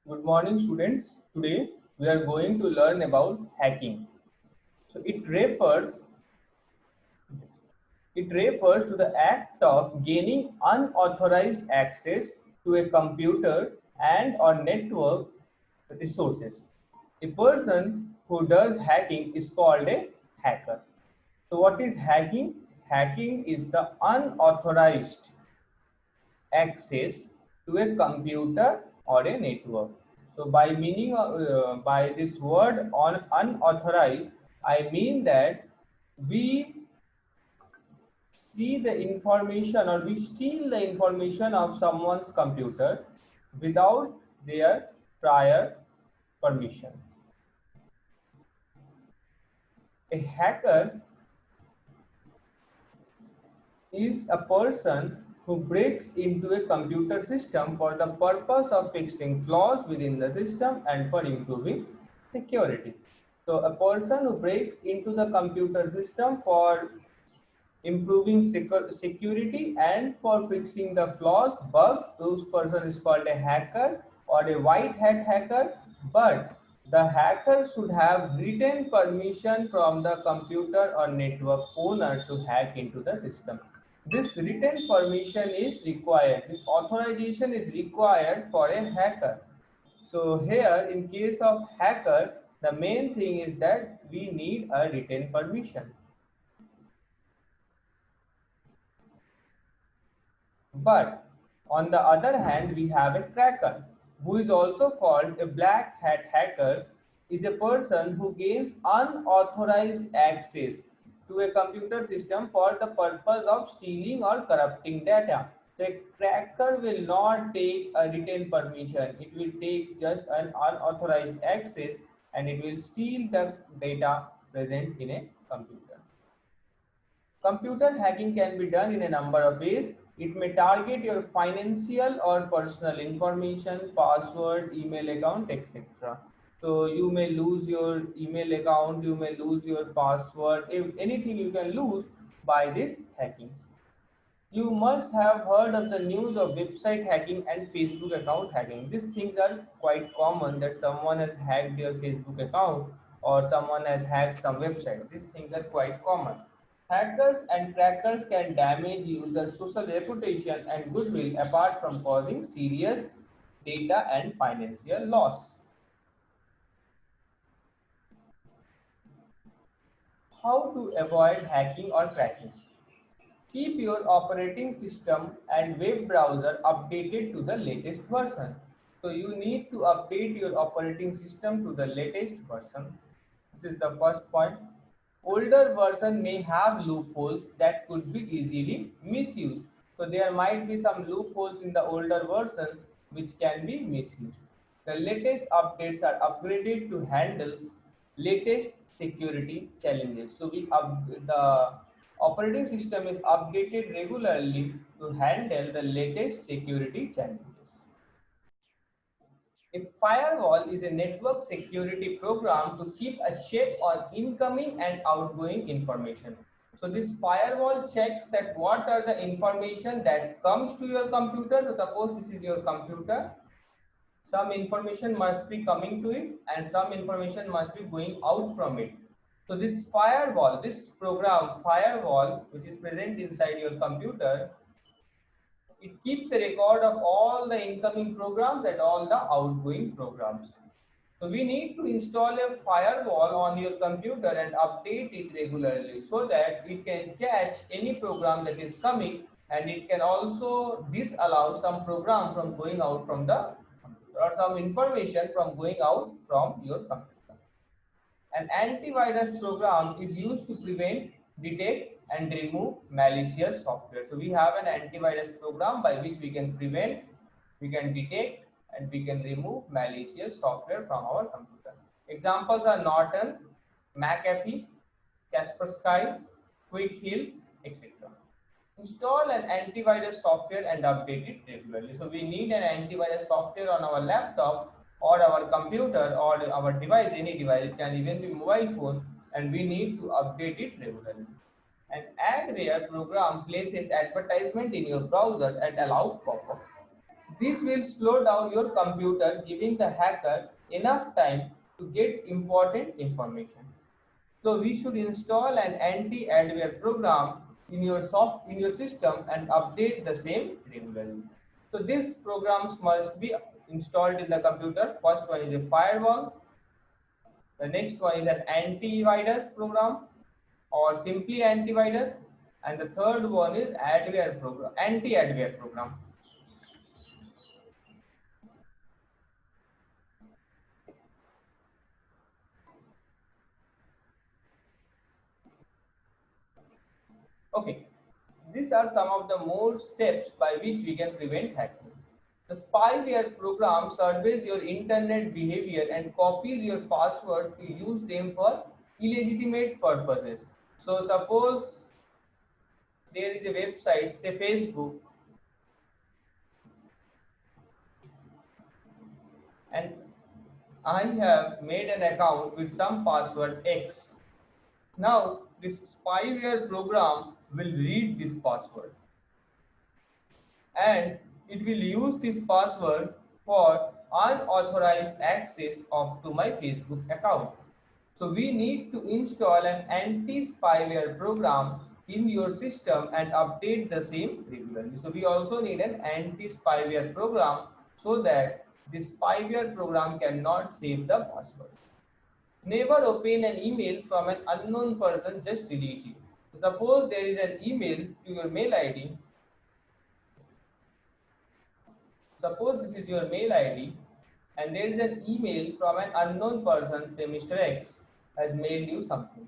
Good morning, students. Today we are going to learn about hacking. So it refers to the act of gaining unauthorized access to a computer and or network resources. A person who does hacking is called a hacker. So what is hacking? Hacking is the unauthorized access to a computer or a network. So by this word on unauthorized, I mean that we see the information or we steal the information of someone's computer without their prior permission. A hacker is a person who breaks into a computer system for the purpose of fixing flaws within the system and for improving security. So a person who breaks into the computer system for improving security and for fixing the flaws, bugs, those person is called a hacker or a white hat hacker. But the hacker should have written permission from the computer or network owner to hack into the system. This written permission is required. This authorization is required for a hacker. So here, in case of hacker, the main thing is that we need a written permission. But on the other hand, we have a cracker, who is also called a black hat hacker, is a person who gains unauthorized access to a computer system for the purpose of stealing or corrupting data. The cracker will not take a written permission. It will take just an unauthorized access and it will steal the data present in a computer. Computer hacking can be done in a number of ways. It may target your financial or personal information, password, email account, etc. So you may lose your email account, you may lose your password, if anything you can lose by this hacking. You must have heard of the news of website hacking and Facebook account hacking. These things are quite common that someone has hacked your Facebook account or someone has hacked some website. These things are quite common. Hackers and crackers can damage users' social reputation and goodwill apart from causing serious data and financial loss. How to avoid hacking or cracking? Keep your operating system and web browser updated to the latest version. So you need to update your operating system to the latest version. This is the first point. Older version may have loopholes that could be easily misused. So there might be some loopholes in the older versions which can be misused. The latest updates are upgraded to handle latest security challenges. So the operating system is updated regularly to handle the latest security challenges. A firewall is a network security program to keep a check on incoming and outgoing information. So this firewall checks that what are the information that comes to your computer. So suppose this is your computer, some information must be coming to it and some information must be going out from it. So this firewall, this program firewall, which is present inside your computer, it keeps a record of all the incoming programs and all the outgoing programs. So we need to install a firewall on your computer and update it regularly so that it can catch any program that is coming and it can also disallow some program from going out from the computer or some information from going out from your computer. An antivirus program is used to prevent, detect, and remove malicious software. So we have an antivirus program by which we can prevent, we can detect, and we can remove malicious software from our computer. Examples are Norton, McAfee, Kaspersky, Quick Hill, etc. Install an antivirus software and update it regularly. So we need an antivirus software on our laptop or our computer or our device, any device, it can even be mobile phone, and we need to update it regularly. An adware program places advertisement in your browser and allow pop-up. This will slow down your computer, giving the hacker enough time to get important information. So we should install an anti-adware program in your system and update the same regularly. So these programs must be installed in the computer. First one is a firewall. The next one is an antivirus program or simply antivirus. And the third one is adware program, anti-adware program. Okay, these are some of the more steps by which we can prevent hacking. The spyware program surveys your internet behavior and copies your password to use them for illegitimate purposes. So suppose there is a website, say Facebook, and I have made an account with some password X. Now this spyware program will read this password and it will use this password for unauthorized access of to my Facebook account. So we need to install an anti-spyware program in your system and update the same regularly. So we also need an anti-spyware program so that this spyware program cannot save the password. Never open an email from an unknown person, just delete it. Suppose there is an email to your mail ID. Suppose this is your mail ID and there is an email from an unknown person, say Mr. X has mailed you something.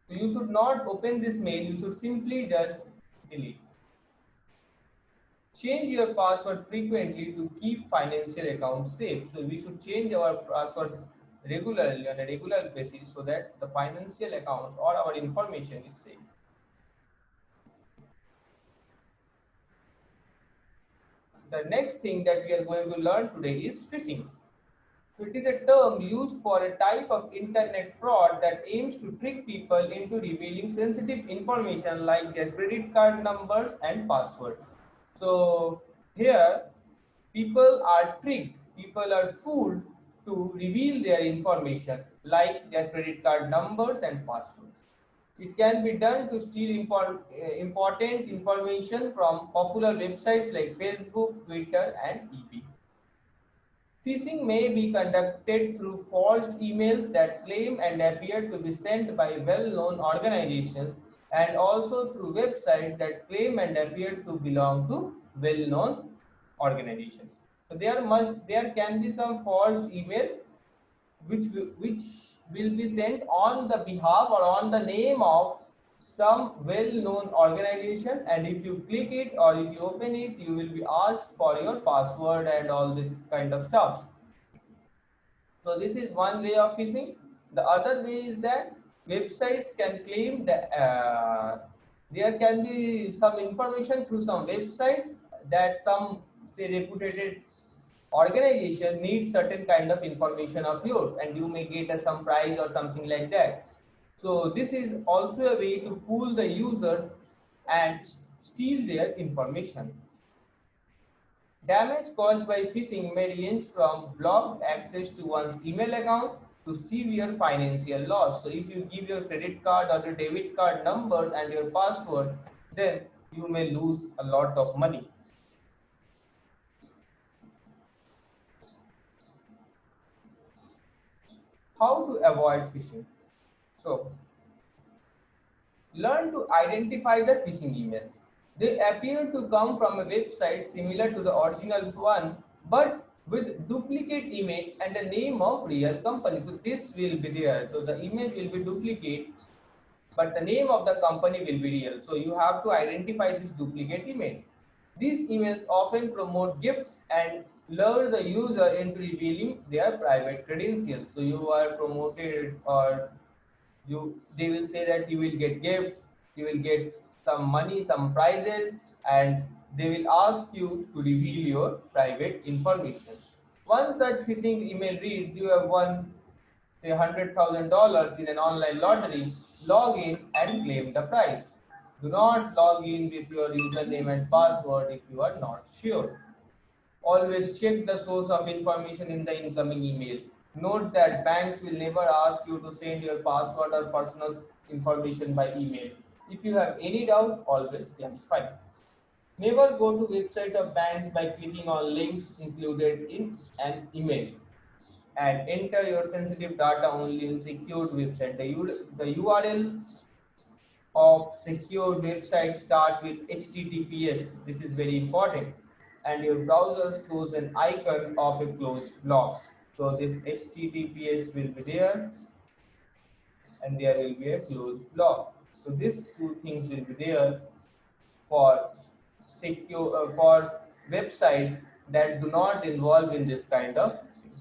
So you should not open this mail, you should simply just delete. Change your password frequently to keep financial accounts safe. So we should change our passwords regularly on a regular basis so that the financial accounts or our information is safe. The next thing that we are going to learn today is phishing. So it is a term used for a type of internet fraud that aims to trick people into revealing sensitive information like their credit card numbers and passwords. So here people are tricked, people are fooled to reveal their information like their credit card numbers and passwords. It can be done to steal important information from popular websites like Facebook, Twitter, and eBay. Phishing may be conducted through forged emails that claim and appear to be sent by well-known organizations and also through websites that claim and appear to belong to well-known organizations. So there can be some forged email which will be sent on the behalf or on the name of some well-known organization, and if you click it or if you open it you will be asked for your password and all this kind of stuff. So this is one way of phishing. The other way is that websites can claim that there can be some information through some websites that some say reputed organization needs certain kind of information of yours and you may get some prize or something like that. So this is also a way to fool the users and steal their information. Damage caused by phishing may range from blocked access to one's email account to severe financial loss. So if you give your credit card or your debit card numbers and your password, then you may lose a lot of money. How to avoid phishing? So learn to identify the phishing emails. They appear to come from a website similar to the original one, but with duplicate image and the name of real company. So this will be there. So the image will be duplicate, but the name of the company will be real. So you have to identify this duplicate image. These emails often promote gifts and lure the user into revealing their private credentials. So you are promoted or they will say that you will get gifts, you will get some money, some prizes, and they will ask you to reveal your private information. One such phishing email reads, you have won say $100,000 in an online lottery, log in and claim the prize. Do not log in with your username and password if you are not sure. Always check the source of information in the incoming email. Note that banks will never ask you to send your password or personal information by email. If you have any doubt, always clarify. Never go to website of banks by clicking on links included in an email, and enter your sensitive data only in secured website. The URL of secure website starts with HTTPS. This is very important. And your browser shows an icon of a closed block. So this HTTPS will be there, and there will be a closed block. So these two things will be there for secure for websites that do not involve in this kind of thing.